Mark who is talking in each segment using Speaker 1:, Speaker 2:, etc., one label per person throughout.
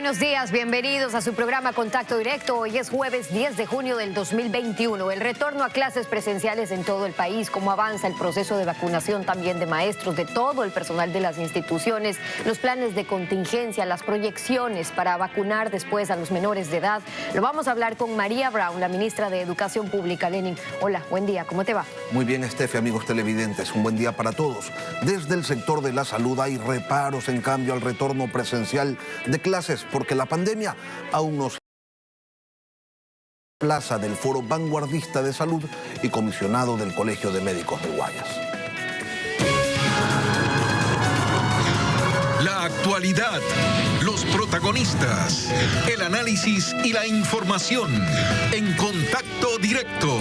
Speaker 1: Buenos días, bienvenidos a su programa Contacto Directo. Hoy es jueves 10 de junio del 2021. El retorno a clases presenciales en todo el país, cómo avanza el proceso de vacunación también de maestros, de todo el personal de las instituciones, los planes de contingencia, las proyecciones para vacunar después a los menores de edad. Lo vamos a hablar con María Brown, la ministra de Educación Pública. Lenin, hola, buen día, ¿cómo te va?
Speaker 2: Muy bien, Estefi, amigos televidentes, un buen día para todos. Desde el sector de la salud hay reparos, en cambio, al retorno presencial de clases, porque la pandemia aún no se plaza del Foro Vanguardista de Salud y comisionado del Colegio de Médicos de Guayas.
Speaker 3: La actualidad, los protagonistas, el análisis y la información en Contacto Directo.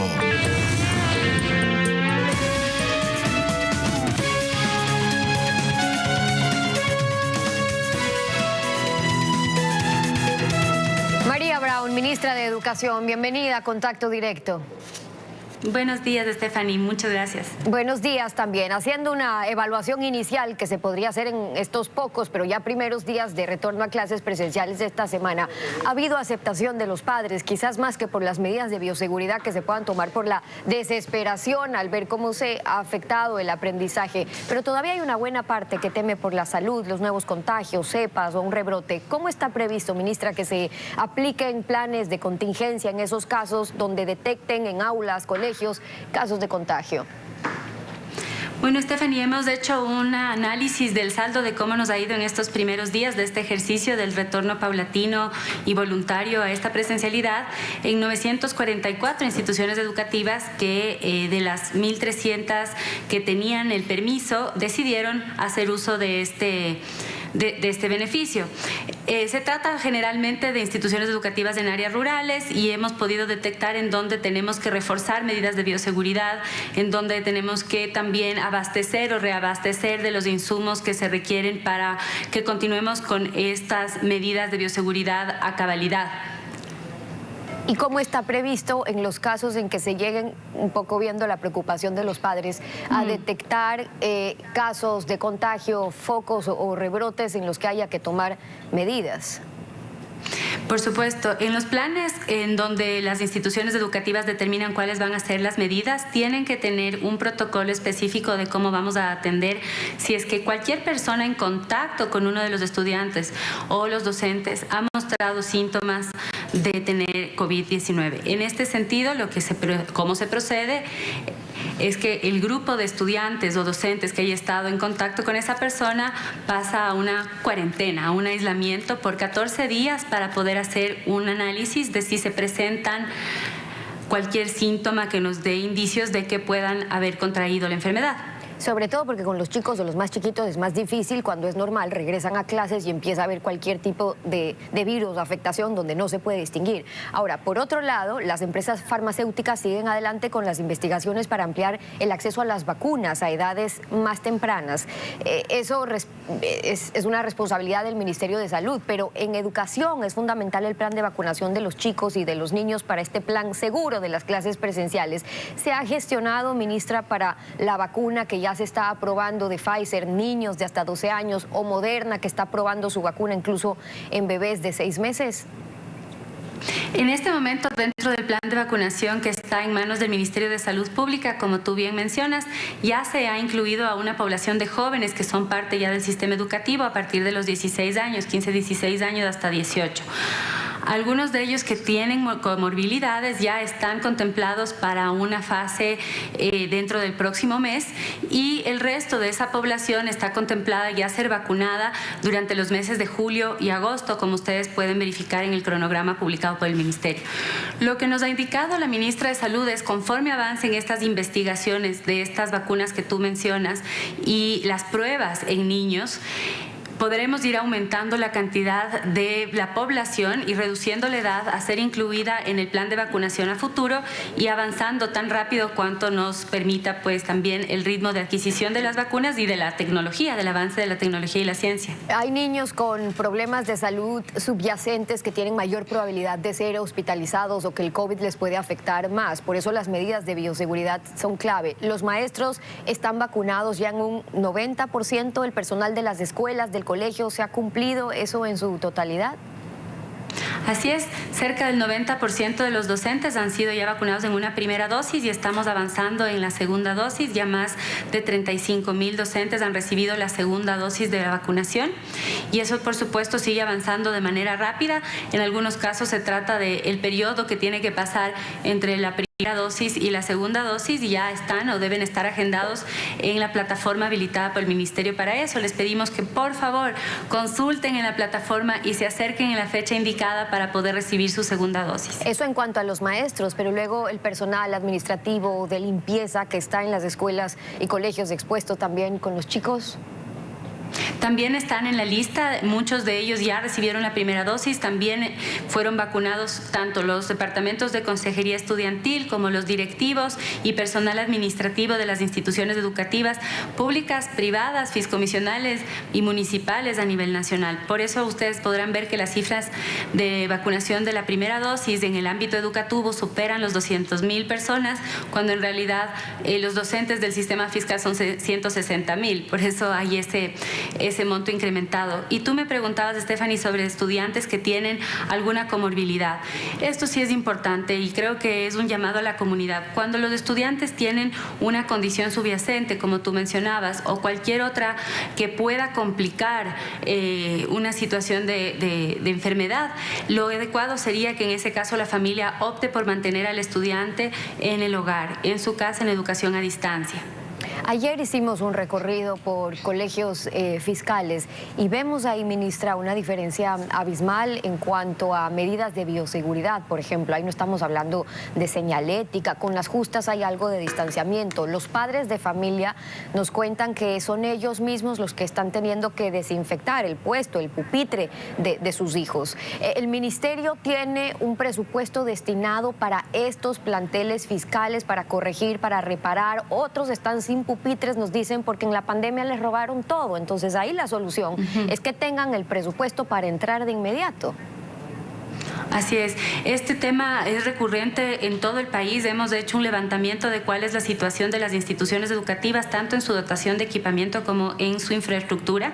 Speaker 1: María Brown, ministra de Educación, bienvenida a Contacto Directo.
Speaker 4: Buenos días, Stephanie, muchas gracias.
Speaker 1: Buenos días también. Haciendo una evaluación inicial que se podría hacer en estos pocos, pero ya primeros días de retorno a clases presenciales de esta semana, ha habido aceptación de los padres, quizás más que por las medidas de bioseguridad que se puedan tomar por la desesperación al ver cómo se ha afectado el aprendizaje. Pero todavía hay una buena parte que teme por la salud, los nuevos contagios, cepas o un rebrote. ¿Cómo está previsto, ministra, que se apliquen planes de contingencia en esos casos donde detecten en aulas, colegios, casos de contagio?
Speaker 4: Bueno, Stephanie, hemos hecho un análisis del saldo de cómo nos ha ido en estos primeros días de este ejercicio del retorno paulatino y voluntario a esta presencialidad en 944 instituciones educativas que de las 1.300 que tenían el permiso decidieron hacer uso de este beneficio. Se trata generalmente de instituciones educativas en áreas rurales y hemos podido detectar en dónde tenemos que reforzar medidas de bioseguridad, en dónde tenemos que también abastecer o reabastecer de los insumos que se requieren para que continuemos con estas medidas de bioseguridad a cabalidad.
Speaker 1: ¿Y cómo está previsto en los casos en que se lleguen, un poco viendo la preocupación de los padres, a detectar casos de contagio, focos o rebrotes en los que haya que tomar medidas?
Speaker 4: Por supuesto, en los planes en donde las instituciones educativas determinan cuáles van a ser las medidas, tienen que tener un protocolo específico de cómo vamos a atender si es que cualquier persona en contacto con uno de los estudiantes o los docentes ha mostrado síntomas de tener COVID-19. En este sentido, cómo se procede es que el grupo de estudiantes o docentes que haya estado en contacto con esa persona pasa a una cuarentena, a un aislamiento por 14 días para poder hacer un análisis de si se presentan cualquier síntoma que nos dé indicios de que puedan haber contraído la enfermedad.
Speaker 1: Sobre todo porque con los chicos o los más chiquitos es más difícil. Cuando es normal regresan a clases y empieza a haber cualquier tipo de virus o afectación donde no se puede distinguir. Ahora, por otro lado, las empresas farmacéuticas siguen adelante con las investigaciones para ampliar el acceso a las vacunas a edades más tempranas. Eso es una responsabilidad del Ministerio de Salud, pero en educación es fundamental el plan de vacunación de los chicos y de los niños para este plan seguro de las clases presenciales. ¿Se ha gestionado, ministra, para la vacuna que ya se está aprobando de Pfizer, niños de hasta 12 años, o Moderna, que está aprobando su vacuna incluso en bebés de 6 meses?
Speaker 4: En este momento, dentro del plan de vacunación que está en manos del Ministerio de Salud Pública, como tú bien mencionas, ya se ha incluido a una población de jóvenes que son parte ya del sistema educativo a partir de los 16 años, 15, 16 años hasta 18. Algunos de ellos que tienen comorbilidades ya están contemplados para una fase dentro del próximo mes y el resto de esa población está contemplada ya ser vacunada durante los meses de julio y agosto, como ustedes pueden verificar en el cronograma publicado por el Ministerio. Lo que nos ha indicado la ministra de Salud es, conforme avancen estas investigaciones de estas vacunas que tú mencionas y las pruebas en niños, podremos ir aumentando la cantidad de la población y reduciendo la edad a ser incluida en el plan de vacunación a futuro y avanzando tan rápido cuanto nos permita pues también el ritmo de adquisición de las vacunas y de la tecnología, del avance de la tecnología y la ciencia.
Speaker 1: Hay niños con problemas de salud subyacentes que tienen mayor probabilidad de ser hospitalizados o que el COVID les puede afectar más. Por eso las medidas de bioseguridad son clave. Los maestros están vacunados ya en un 90%, el personal de las escuelas, del colegio, ¿se ha cumplido eso en su totalidad?
Speaker 4: Así es, cerca del 90% de los docentes han sido ya vacunados en una primera dosis y estamos avanzando en la segunda dosis. Ya más de 35,000 docentes han recibido la segunda dosis de la vacunación y eso, por supuesto, sigue avanzando de manera rápida. En algunos casos se trata del periodo que tiene que pasar entre la primera dosis y la segunda dosis, y ya están o deben estar agendados en la plataforma habilitada por el Ministerio para eso. Les pedimos que por favor consulten en la plataforma y se acerquen en la fecha indicada para poder recibir su segunda dosis.
Speaker 1: Eso en cuanto a los maestros, pero luego el personal administrativo de limpieza que está en las escuelas y colegios expuesto también con los chicos.
Speaker 4: También están en la lista, muchos de ellos ya recibieron la primera dosis, también fueron vacunados tanto los departamentos de consejería estudiantil como los directivos y personal administrativo de las instituciones educativas públicas, privadas, fiscomisionales y municipales a nivel nacional. Por eso ustedes podrán ver que las cifras de vacunación de la primera dosis en el ámbito educativo superan los 200,000 personas, cuando en realidad los docentes del sistema fiscal son 160,000. Por eso hay ese monto incrementado. Y tú me preguntabas, Stephanie, sobre estudiantes que tienen alguna comorbilidad. Esto sí es importante y creo que es un llamado a la comunidad. Cuando los estudiantes tienen una condición subyacente, como tú mencionabas, o cualquier otra que pueda complicar una situación de enfermedad, lo adecuado sería que en ese caso la familia opte por mantener al estudiante en el hogar, en su casa, en educación a distancia.
Speaker 1: Ayer hicimos un recorrido por colegios fiscales y vemos ahí, ministra, una diferencia abismal en cuanto a medidas de bioseguridad, por ejemplo. Ahí no estamos hablando de señalética, con las justas hay algo de distanciamiento. Los padres de familia nos cuentan que son ellos mismos los que están teniendo que desinfectar el puesto, el pupitre de sus hijos. El ministerio tiene un presupuesto destinado para estos planteles fiscales, para corregir, para reparar. Otros están sin pupitres, nos dicen, porque en la pandemia les robaron todo. Entonces ahí la solución es que tengan el presupuesto para entrar de inmediato.
Speaker 4: Así es. Este tema es recurrente en todo el país. Hemos hecho un levantamiento de cuál es la situación de las instituciones educativas, tanto en su dotación de equipamiento como en su infraestructura,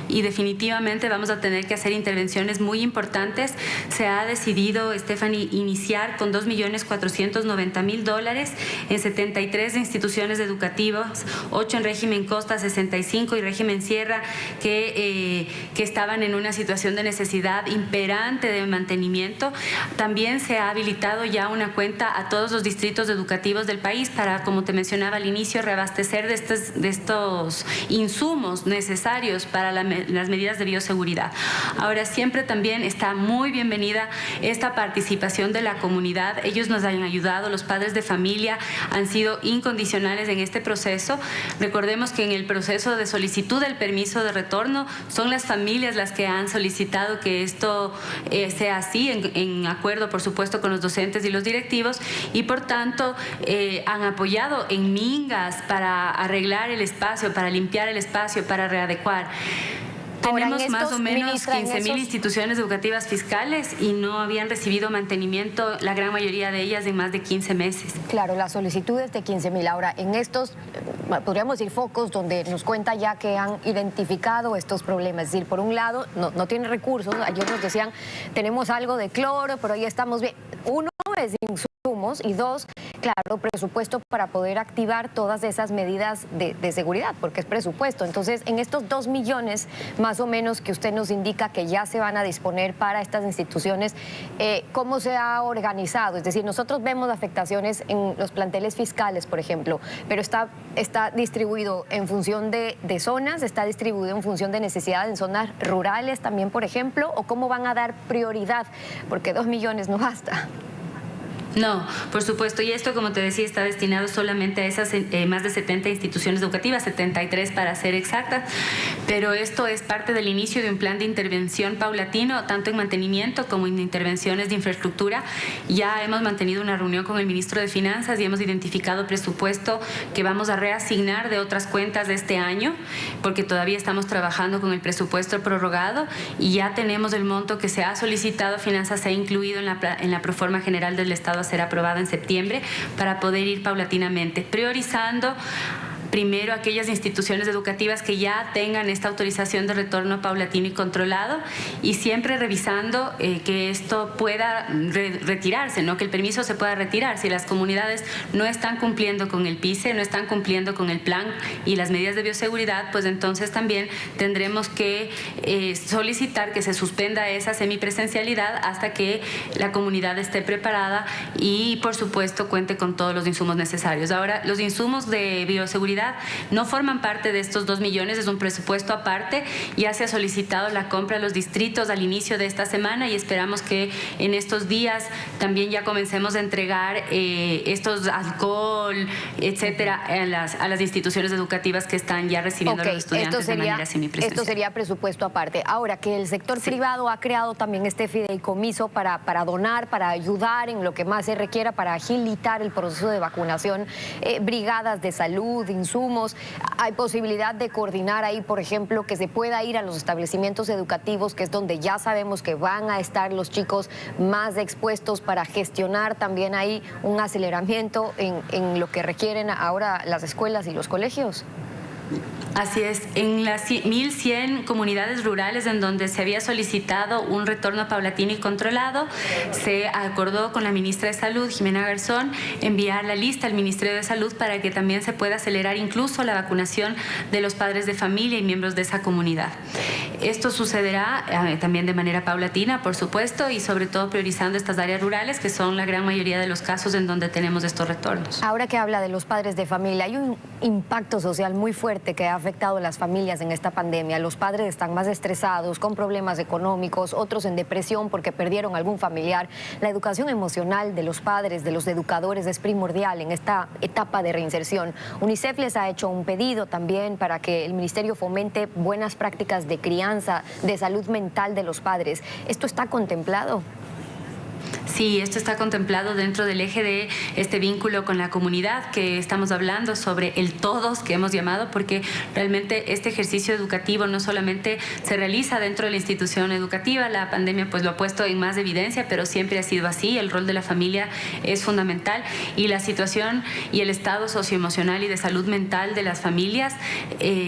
Speaker 4: y definitivamente vamos a tener que hacer intervenciones muy importantes. Se ha decidido, Stephanie, iniciar con $2.490.000 en 73 instituciones educativas, 8 en régimen costa, 65 y régimen sierra, que estaban en una situación de necesidad imperante de mantenimiento. También se ha habilitado ya una cuenta a todos los distritos educativos del país para, como te mencionaba al inicio, reabastecer de estos insumos necesarios para las medidas de bioseguridad. Ahora, siempre también está muy bienvenida esta participación de la comunidad. Ellos nos han ayudado, los padres de familia han sido incondicionales en este proceso. Recordemos que en el proceso de solicitud del permiso de retorno son las familias las que han solicitado que esto sea así, en acuerdo, por supuesto, con los docentes y los directivos, y por tanto han apoyado en mingas para arreglar el espacio, para limpiar el espacio, para readecuar. Tenemos más o menos 15,000 instituciones educativas fiscales y no habían recibido mantenimiento, la gran mayoría de ellas, en más de 15 meses.
Speaker 1: Claro, las solicitudes de 15,000. Ahora, en estos, podríamos decir, focos donde nos cuenta ya que han identificado estos problemas. Es decir, por un lado, no tienen recursos. Ayer nos decían, tenemos algo de cloro, pero ahí estamos bien. Uno es insumos y dos, claro, presupuesto para poder activar todas esas medidas de seguridad, porque es presupuesto. Entonces, en estos 2 millones más o menos que usted nos indica que ya se van a disponer para estas instituciones, ¿cómo se ha organizado? Es decir, nosotros vemos afectaciones en los planteles fiscales, por ejemplo, pero está distribuido en función de zonas, está distribuido en función de necesidades en zonas rurales también, por ejemplo, o cómo van a dar prioridad, porque 2 millones no basta.
Speaker 4: No, por supuesto, y esto, como te decía, está destinado solamente a esas más de 70 instituciones educativas, 73 para ser exactas, pero esto es parte del inicio de un plan de intervención paulatino, tanto en mantenimiento como en intervenciones de infraestructura. Ya hemos mantenido una reunión con el ministro de Finanzas y hemos identificado presupuesto que vamos a reasignar de otras cuentas de este año, porque todavía estamos trabajando con el presupuesto prorrogado y ya tenemos el monto que se ha solicitado. Finanzas se ha incluido en la proforma general del Estado a ser aprobada en septiembre, para poder ir paulatinamente priorizando primero aquellas instituciones educativas que ya tengan esta autorización de retorno paulatino y controlado, y siempre revisando que esto pueda retirarse, ¿no? Que el permiso se pueda retirar. Si las comunidades no están cumpliendo con el PICE, no están cumpliendo con el plan y las medidas de bioseguridad, pues entonces también tendremos que solicitar que se suspenda esa semipresencialidad hasta que la comunidad esté preparada y, por supuesto, cuente con todos los insumos necesarios. Ahora, los insumos de bioseguridad no forman parte de estos 2 millones, es un presupuesto aparte. Ya se ha solicitado la compra a los distritos al inicio de esta semana y esperamos que en estos días también ya comencemos a entregar estos alcohol, etcétera, a las instituciones educativas que están ya recibiendo a los estudiantes de manera semipresencial.
Speaker 1: Esto sería presupuesto aparte. Ahora, que el sector privado ha creado también este fideicomiso para donar, para ayudar en lo que más se requiera, para agilitar el proceso de vacunación, brigadas de salud, insumos. ¿Hay posibilidad de coordinar ahí, por ejemplo, que se pueda ir a los establecimientos educativos, que es donde ya sabemos que van a estar los chicos más expuestos, para gestionar también ahí un aceleramiento en lo que requieren ahora las escuelas y los colegios?
Speaker 4: Así es, en las 1.100 comunidades rurales en donde se había solicitado un retorno paulatino y controlado, se acordó con la ministra de Salud, Jimena Garzón, enviar la lista al Ministerio de Salud para que también se pueda acelerar incluso la vacunación de los padres de familia y miembros de esa comunidad. Esto sucederá también de manera paulatina, por supuesto, y sobre todo priorizando estas áreas rurales, que son la gran mayoría de los casos en donde tenemos estos retornos.
Speaker 1: Ahora que habla de los padres de familia, hay un impacto social muy fuerte que ha afectado a las familias en esta pandemia. Los padres están más estresados, con problemas económicos, otros en depresión porque perdieron algún familiar. La educación emocional de los padres, de los educadores, es primordial en esta etapa de reinserción. UNICEF les ha hecho un pedido también para que el Ministerio fomente buenas prácticas de crianza, de salud mental de los padres. ¿Esto está contemplado?
Speaker 4: Sí, esto está contemplado dentro del eje de este vínculo con la comunidad que estamos hablando, sobre el todos que hemos llamado, porque realmente este ejercicio educativo no solamente se realiza dentro de la institución educativa. La pandemia pues lo ha puesto en más evidencia, pero siempre ha sido así. El rol de la familia es fundamental, y la situación y el estado socioemocional y de salud mental de las familias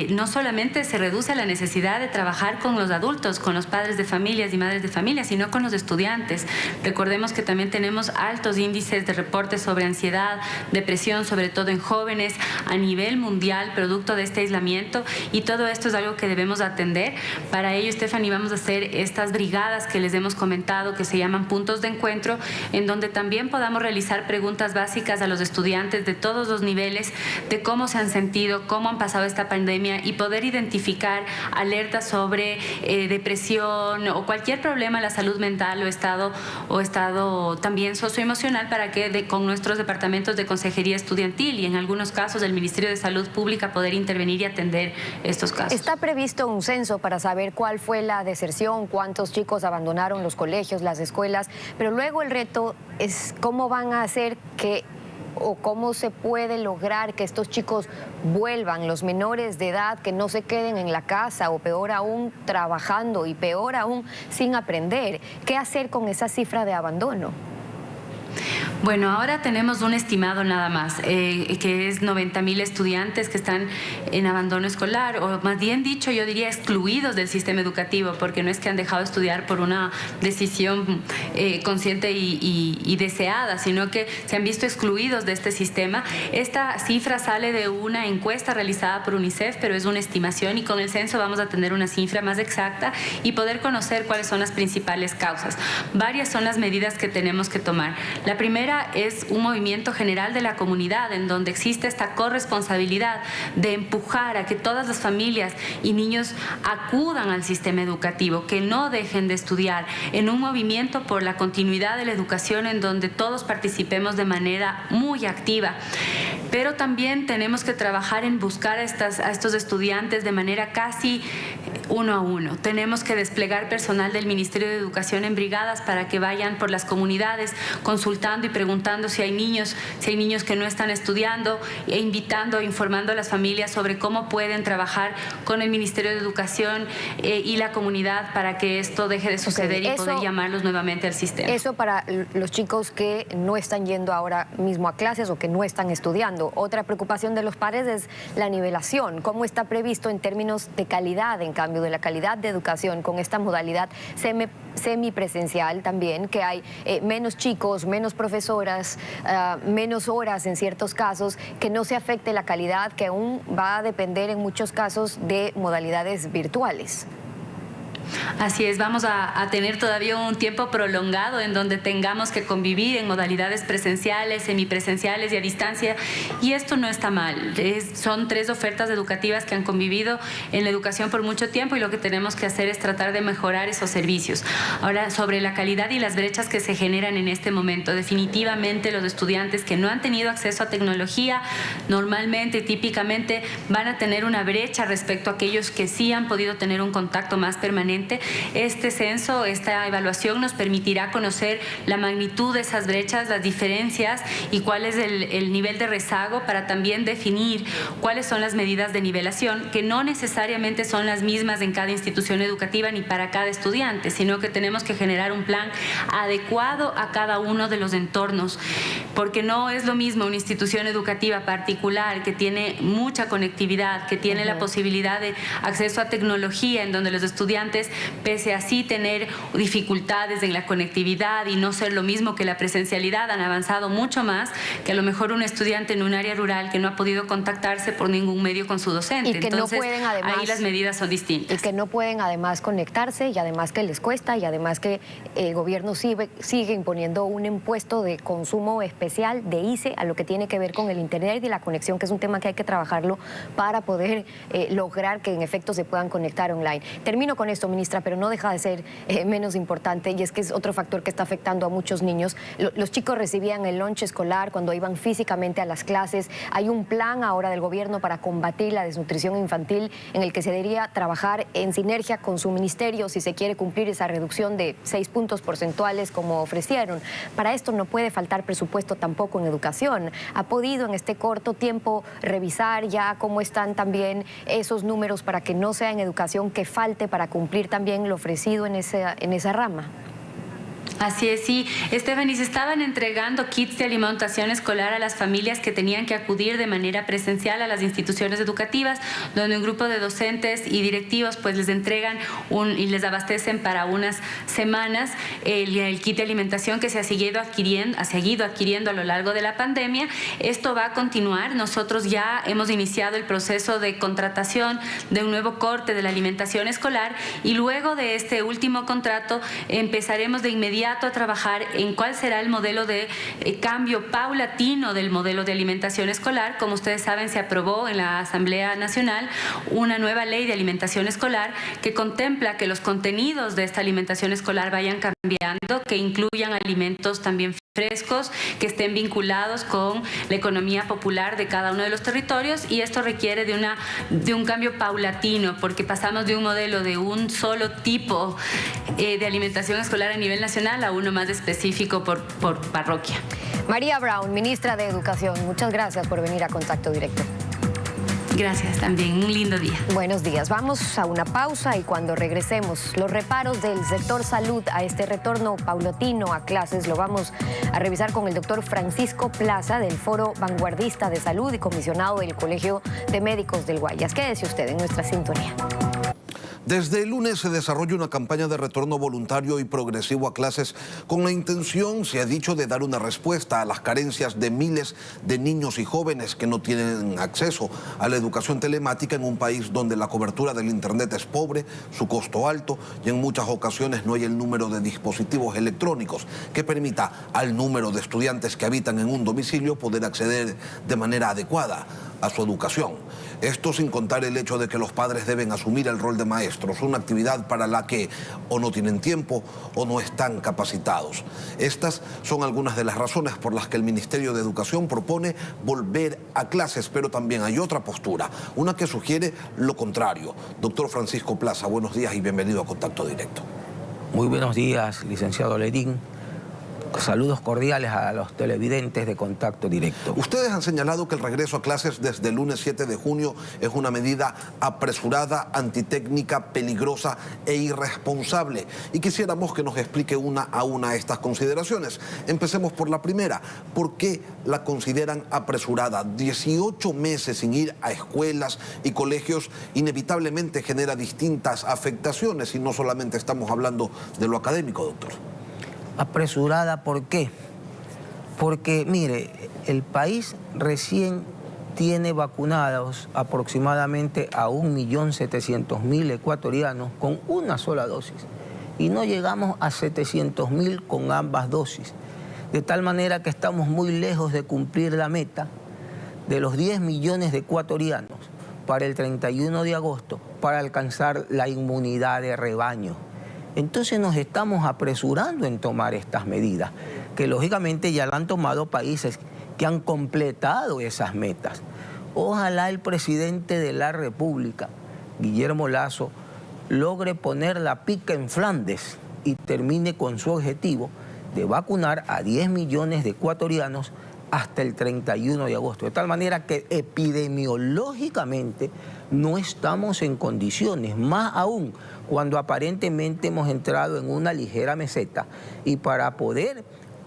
Speaker 4: no solamente se reduce a la necesidad de trabajar con los adultos, con los padres de familias y madres de familias, sino con los estudiantes. Recordemos que también tenemos altos índices de reportes sobre ansiedad, depresión, sobre todo en jóvenes a nivel mundial, producto de este aislamiento, y todo esto es algo que debemos atender. Para ello, Stephanie, vamos a hacer estas brigadas que les hemos comentado, que se llaman puntos de encuentro, en donde también podamos realizar preguntas básicas a los estudiantes de todos los niveles, de cómo se han sentido, cómo han pasado esta pandemia, y poder identificar alertas sobre depresión o cualquier problema a la salud mental o estado también socioemocional, para que con nuestros departamentos de consejería estudiantil y en algunos casos del Ministerio de Salud Pública poder intervenir y atender estos casos.
Speaker 1: ¿Está previsto un censo para saber cuál fue la deserción, cuántos chicos abandonaron los colegios, las escuelas? Pero luego el reto es cómo van a hacer o cómo se puede lograr que estos chicos vuelvan, los menores de edad, que no se queden en la casa, o peor aún trabajando, y peor aún sin aprender. ¿Qué hacer con esa cifra de abandono?
Speaker 4: Bueno, ahora tenemos un estimado nada más, que es 90.000 estudiantes que están en abandono escolar, o más bien dicho, yo diría excluidos del sistema educativo, porque no es que han dejado de estudiar por una decisión consciente y deseada, sino que se han visto excluidos de este sistema. Esta cifra sale de una encuesta realizada por UNICEF, pero es una estimación, y con el censo vamos a tener una cifra más exacta y poder conocer cuáles son las principales causas. Varias son las medidas que tenemos que tomar. La primera es un movimiento general de la comunidad, en donde existe esta corresponsabilidad de empujar a que todas las familias y niños acudan al sistema educativo, que no dejen de estudiar, en un movimiento por la continuidad de la educación en donde todos participemos de manera muy activa. Pero también tenemos que trabajar en buscar a estos estudiantes de manera casi uno a uno. Tenemos que desplegar personal del Ministerio de Educación en brigadas para que vayan por las comunidades consultando y preguntando si hay niños que no están estudiando, e invitando, informando a las familias sobre cómo pueden trabajar con el Ministerio de Educación y la comunidad para que esto deje de suceder y poder llamarlos nuevamente al sistema.
Speaker 1: Eso para los chicos que no están yendo ahora mismo a clases o que no están estudiando. Otra preocupación de los padres es la nivelación. ¿Cómo está previsto en términos de calidad, en cambio, de la calidad de educación con esta modalidad semipresencial también, que hay menos chicos, menos profesoras, menos horas en ciertos casos, que no se afecte la calidad, que aún va a depender en muchos casos de modalidades virtuales?
Speaker 4: Así es, vamos a tener todavía un tiempo prolongado en donde tengamos que convivir en modalidades presenciales, semipresenciales y a distancia, y esto no está mal. Son 3 ofertas educativas que han convivido en la educación por mucho tiempo y lo que tenemos que hacer es tratar de mejorar esos servicios. Ahora, sobre la calidad y las brechas que se generan en este momento, definitivamente los estudiantes que no han tenido acceso a tecnología normalmente, típicamente, van a tener una brecha respecto a aquellos que sí han podido tener un contacto más permanente. Este censo, esta evaluación nos permitirá conocer la magnitud de esas brechas, las diferencias y cuál es el nivel de rezago para también definir cuáles son las medidas de nivelación, que no necesariamente son las mismas en cada institución educativa ni para cada estudiante, sino que tenemos que generar un plan adecuado a cada uno de los entornos, porque no es lo mismo una institución educativa particular que tiene mucha conectividad, que tiene la posibilidad de acceso a tecnología, en donde los estudiantes, pese a sí tener dificultades en la conectividad y no ser lo mismo que la presencialidad, han avanzado mucho más que a lo mejor un estudiante en un área rural que no ha podido contactarse por ningún medio con su docente.
Speaker 1: Y que
Speaker 4: entonces,
Speaker 1: no pueden, además,
Speaker 4: ahí las medidas son distintas.
Speaker 1: Y que no pueden además conectarse, y además que les cuesta, y además que el gobierno sigue imponiendo un impuesto de consumo especial de ICE a lo que tiene que ver con el internet y la conexión, que es un tema que hay que trabajarlo para poder lograr que en efecto se puedan conectar online. Termino con esto, ministra, pero no deja de ser menos importante, y es que es otro factor que está afectando a muchos niños. Los chicos recibían el lunch escolar cuando iban físicamente a las clases. Hay un plan ahora del gobierno para combatir la desnutrición infantil en el que se debería trabajar en sinergia con su ministerio si se quiere cumplir esa reducción de 6 puntos porcentuales como ofrecieron. Para esto no puede faltar presupuesto tampoco en educación. ¿Ha podido en este corto tiempo revisar ya cómo están también esos números para que no sea en educación que falte para cumplir también lo ofrecido en esa rama?
Speaker 4: Así es, sí. Estefanía, se estaban entregando kits de alimentación escolar a las familias que tenían que acudir de manera presencial a las instituciones educativas, donde un grupo de docentes y directivos pues les entregan y les abastecen para unas semanas el kit de alimentación que se ha seguido adquiriendo a lo largo de la pandemia. Esto va a continuar. Nosotros ya hemos iniciado el proceso de contratación de un nuevo corte de la alimentación escolar, y luego de este último contrato empezaremos de inmediato a trabajar en cuál será el modelo de cambio paulatino del modelo de alimentación escolar. Como ustedes saben, se aprobó en la Asamblea Nacional una nueva ley de alimentación escolar que contempla que los contenidos de esta alimentación escolar vayan cambiando, que incluyan alimentos también frescos, que estén vinculados con la economía popular de cada uno de los territorios, y esto requiere de un cambio paulatino, porque pasamos de un modelo de un solo tipo de alimentación escolar a nivel nacional a uno más específico por parroquia.
Speaker 1: María Brown, ministra de Educación, muchas gracias por venir a Contacto Directo.
Speaker 4: Gracias también, un lindo día.
Speaker 1: Buenos días, vamos a una pausa y cuando regresemos, los reparos del sector salud a este retorno paulatino a clases lo vamos a revisar con el doctor Francisco Plaza del Foro Vanguardista de Salud y comisionado del Colegio de Médicos del Guayas. Quédese usted en nuestra sintonía.
Speaker 2: Desde el lunes se desarrolla una campaña de retorno voluntario y progresivo a clases con la intención, se ha dicho, de dar una respuesta a las carencias de miles de niños y jóvenes que no tienen acceso a la educación telemática en un país donde la cobertura del Internet es pobre, su costo alto y en muchas ocasiones no hay el número de dispositivos electrónicos que permita al número de estudiantes que habitan en un domicilio poder acceder de manera adecuada a su educación. Esto sin contar el hecho de que los padres deben asumir el rol de maestros, una actividad para la que o no tienen tiempo o no están capacitados. Estas son algunas de las razones por las que el Ministerio de Educación propone volver a clases, pero también hay otra postura, una que sugiere lo contrario. Doctor Francisco Plaza, buenos días y bienvenido a Contacto Directo.
Speaker 5: Muy buenos días, licenciado Ledín. Saludos cordiales a los televidentes de Contacto Directo.
Speaker 2: Ustedes han señalado que el regreso a clases desde el lunes 7 de junio es una medida apresurada, antitécnica, peligrosa e irresponsable. Y quisiéramos que nos explique una a una estas consideraciones. Empecemos por la primera. ¿Por qué la consideran apresurada? 18 meses sin ir a escuelas y colegios inevitablemente genera distintas afectaciones y no solamente estamos hablando de lo académico, doctor.
Speaker 5: Apresurada, ¿por qué? Porque, mire, el país recién tiene vacunados aproximadamente a 1.700.000 ecuatorianos con una sola dosis y no llegamos a 700.000 con ambas dosis. De tal manera que estamos muy lejos de cumplir la meta de los 10 millones de ecuatorianos para el 31 de agosto para alcanzar la inmunidad de rebaño. Entonces nos estamos apresurando en tomar estas medidas, que lógicamente ya la han tomado países que han completado esas metas. Ojalá el presidente de la República, Guillermo Lasso, logre poner la pica en Flandes y termine con su objetivo de vacunar a 10 millones de ecuatorianos hasta el 31 de agosto. De tal manera que epidemiológicamente no estamos en condiciones, más aún cuando aparentemente hemos entrado en una ligera meseta, y para poder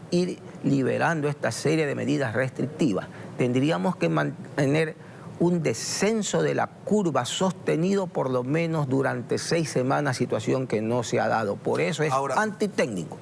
Speaker 5: ir liberando esta serie de medidas restrictivas tendríamos que mantener un descenso de la curva sostenido por lo menos durante 6 semanas, situación que no se ha dado. Por eso es antitécnico.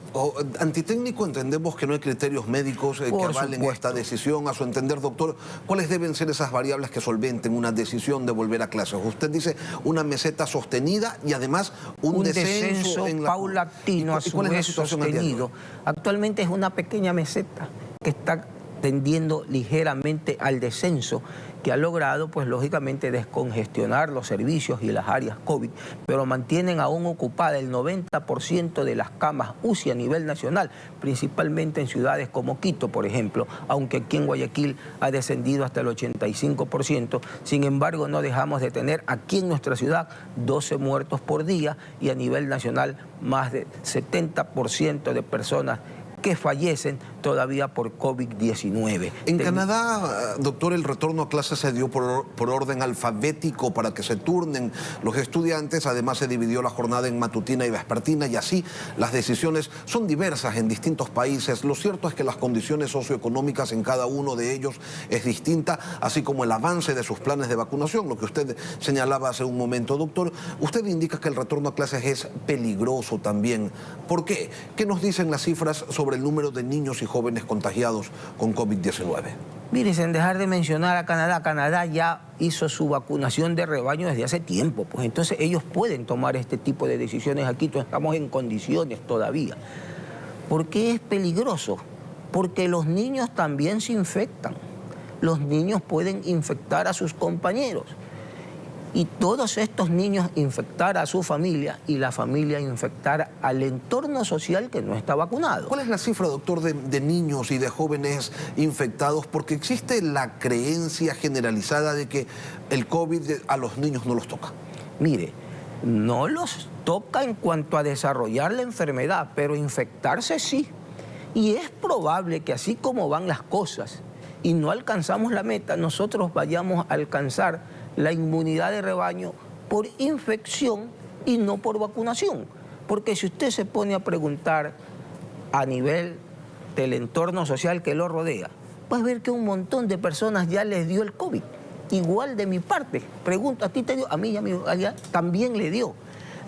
Speaker 2: Antitécnico, entendemos que no hay criterios médicos que avalen esta decisión. A su entender, doctor, ¿cuáles deben ser esas variables que solventen una decisión de volver a clases? Usted dice una meseta sostenida y además un descenso en
Speaker 5: paulatino, a su vez sostenido. Actualmente es una pequeña meseta que está tendiendo ligeramente al descenso, que ha logrado, pues lógicamente, descongestionar los servicios y las áreas COVID, pero mantienen aún ocupada el 90% de las camas UCI a nivel nacional, principalmente en ciudades como Quito, por ejemplo, aunque aquí en Guayaquil ha descendido hasta el 85%. Sin embargo, no dejamos de tener aquí en nuestra ciudad 12 muertos por día y a nivel nacional más de 70% de personas que fallecen todavía por COVID-19.
Speaker 2: En Canadá, doctor, el retorno a clases se dio por orden alfabético para que se turnen los estudiantes. Además, se dividió la jornada en matutina y vespertina y así las decisiones son diversas en distintos países. Lo cierto es que las condiciones socioeconómicas en cada uno de ellos es distinta, así como el avance de sus planes de vacunación, lo que usted señalaba hace un momento, doctor. Usted indica que el retorno a clases es peligroso también. ¿Por qué? ¿Qué nos dicen las cifras sobre el número de niños y jóvenes contagiados con COVID-19?
Speaker 5: Mire, sin dejar de mencionar a Canadá, Canadá ya hizo su vacunación de rebaño desde hace tiempo, pues entonces ellos pueden tomar este tipo de decisiones. Aquí estamos en condiciones todavía. ¿Por qué es peligroso? Porque los niños también se infectan. Los niños pueden infectar a sus compañeros. Y todos estos niños infectar a su familia y la familia infectar al entorno social que no está vacunado.
Speaker 2: ¿Cuál es la cifra, doctor, de niños y de jóvenes infectados? Porque existe la creencia generalizada de que el COVID a los niños no los toca.
Speaker 5: Mire, no los toca en cuanto a desarrollar la enfermedad, pero infectarse sí. Y es probable que así como van las cosas y no alcanzamos la meta, nosotros vayamos a alcanzar la inmunidad de rebaño por infección y no por vacunación. Porque si usted se pone a preguntar a nivel del entorno social que lo rodea, va a ver que un montón de personas ya les dio el COVID. Igual de mi parte, pregunto, ¿a ti te dio? A mí y a mi allá también le dio.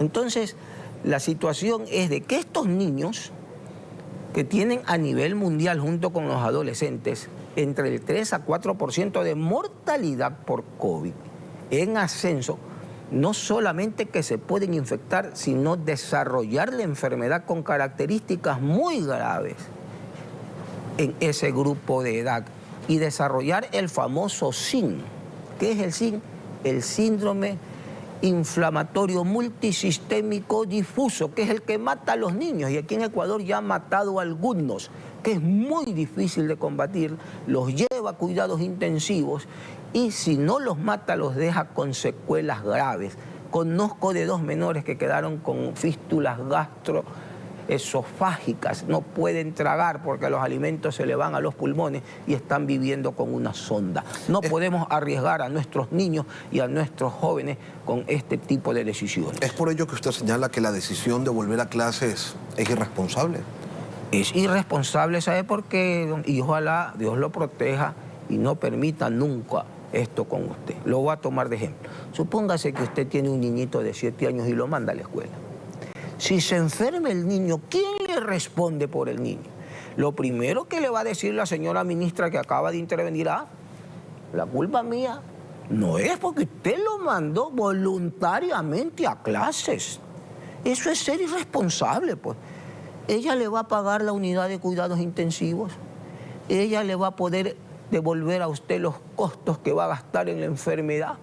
Speaker 5: Entonces, la situación es de que estos niños que tienen a nivel mundial junto con los adolescentes entre el 3 a 4% de mortalidad por COVID, en ascenso, no solamente que se pueden infectar, sino desarrollar la enfermedad con características muy graves en ese grupo de edad y desarrollar el famoso SIN. ¿Qué es el SIN? el síndrome inflamatorio multisistémico difuso, que es el que mata a los niños, y aquí en Ecuador ya ha matado a algunos, que es muy difícil de combatir, los lleva a cuidados intensivos y si no los mata los deja con secuelas graves. Conozco de 2 menores que quedaron con fístulas gastroesofágicas, no pueden tragar porque los alimentos se le van a los pulmones y están viviendo con una sonda. No podemos arriesgar a nuestros niños y a nuestros jóvenes con este tipo de decisiones.
Speaker 2: ¿Es por ello que usted señala que la decisión de volver a clases es irresponsable?
Speaker 5: Es irresponsable, ¿sabe por qué? Y ojalá Dios lo proteja y no permita nunca esto con usted. Lo voy a tomar de ejemplo. Supóngase que usted tiene un niñito de 7 años y lo manda a la escuela. Si se enferma el niño, ¿quién le responde por el niño? Lo primero que le va a decir la señora ministra que acaba de intervenir, la culpa mía no es porque usted lo mandó voluntariamente a clases. Eso es ser irresponsable, pues. Ella le va a pagar la unidad de cuidados intensivos, ella le va a poder devolver a usted los costos que va a gastar en la enfermedad,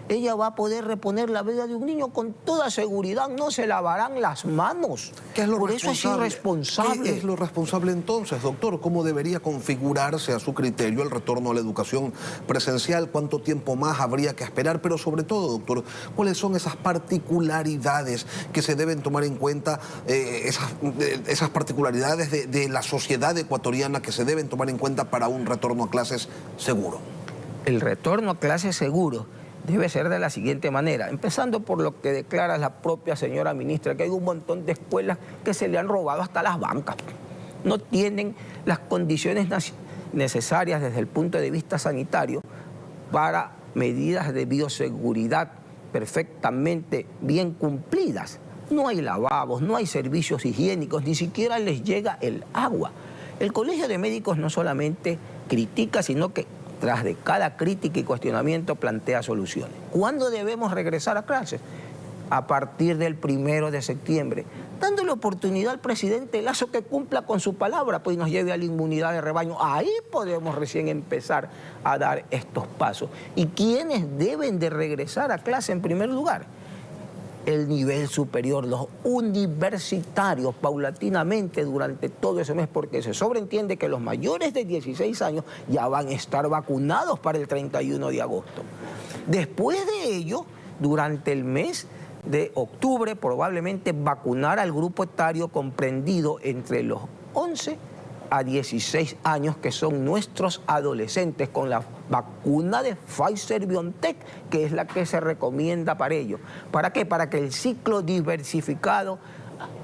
Speaker 5: ella va a poder reponer la vida de un niño con toda seguridad, no se lavarán las manos.
Speaker 2: ¿Qué es lo
Speaker 5: Por eso es irresponsable.
Speaker 2: ¿Qué es lo responsable entonces, doctor? ¿Cómo debería configurarse a su criterio el retorno a la educación presencial? ¿Cuánto tiempo más habría que esperar? Pero sobre todo, doctor, ¿cuáles son esas particularidades que se deben tomar en cuenta, esas particularidades de la sociedad ecuatoriana que se deben tomar en cuenta para un retorno a clases seguro?
Speaker 5: El retorno a clases seguro debe ser de la siguiente manera, empezando por lo que declara la propia señora ministra, que hay un montón de escuelas que se le han robado hasta las bancas. No tienen las condiciones necesarias desde el punto de vista sanitario para medidas de bioseguridad perfectamente bien cumplidas. No hay lavabos, no hay servicios higiénicos, ni siquiera les llega el agua. El Colegio de Médicos no solamente critica, sino que tras de cada crítica y cuestionamiento plantea soluciones. ¿Cuándo debemos regresar a clases? A partir del 1 de septiembre, dándole oportunidad al presidente Lasso que cumpla con su palabra, pues nos lleve a la inmunidad de rebaño. Ahí podemos recién empezar a dar estos pasos. ¿Y quiénes deben de regresar a clase en primer lugar? El nivel superior, los universitarios, paulatinamente durante todo ese mes, porque se sobreentiende que los mayores de 16 años ya van a estar vacunados para el 31 de agosto. Después de ello, durante el mes de octubre, probablemente vacunar al grupo etario comprendido entre los 11 a 16 años, que son nuestros adolescentes, con la vacuna de Pfizer-BioNTech, que es la que se recomienda para ello. ¿Para qué? Para que el ciclo diversificado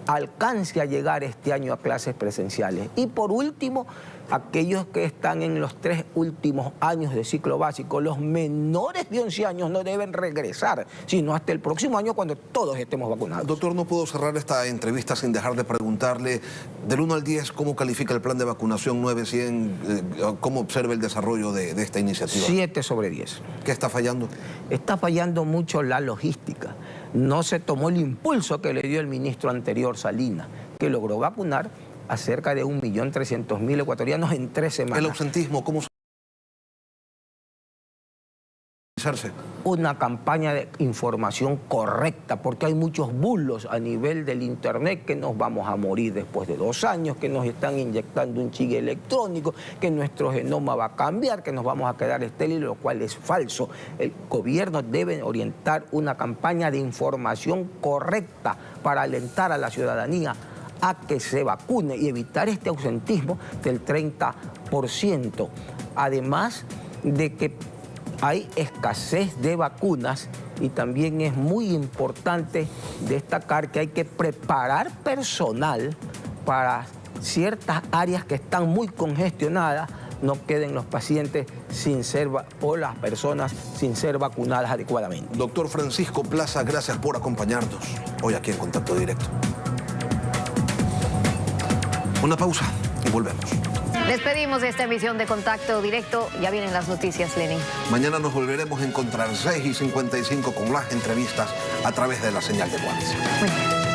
Speaker 5: alcance a llegar este año a clases presenciales. Y por último, aquellos que están en los 3 últimos años de ciclo básico, los menores de 11 años no deben regresar, sino hasta el próximo año cuando todos estemos vacunados.
Speaker 2: Doctor, no puedo cerrar esta entrevista sin dejar de preguntarle, del 1 al 10, ¿cómo califica el plan de vacunación 900? ¿Cómo observa el desarrollo de esta iniciativa?
Speaker 5: 7 sobre 10.
Speaker 2: ¿Qué está fallando?
Speaker 5: Está fallando mucho la logística. No se tomó el impulso que le dio el ministro anterior, Salinas, que logró vacunar a cerca de 1.300.000 ecuatorianos en 3 semanas.
Speaker 2: ¿El ausentismo cómo se...
Speaker 5: Una campaña de información correcta, porque hay muchos bulos a nivel del internet, que nos vamos a morir después de 2 años, que nos están inyectando un chip electrónico, que nuestro genoma va a cambiar, que nos vamos a quedar estériles, lo cual es falso. El gobierno debe orientar una campaña de información correcta para alentar a la ciudadanía a que se vacune y evitar este ausentismo del 30%. Además de que hay escasez de vacunas, y también es muy importante destacar que hay que preparar personal para ciertas áreas que están muy congestionadas, no queden los pacientes sin ser o las personas sin ser vacunadas adecuadamente.
Speaker 2: Doctor Francisco Plaza, gracias por acompañarnos hoy aquí en Contacto Directo. Una pausa y volvemos.
Speaker 1: Despedimos esta emisión de Contacto Directo. Ya vienen las noticias, Lenin.
Speaker 2: Mañana nos volveremos a encontrar 6:55 con las entrevistas a través de la señal de Guamis.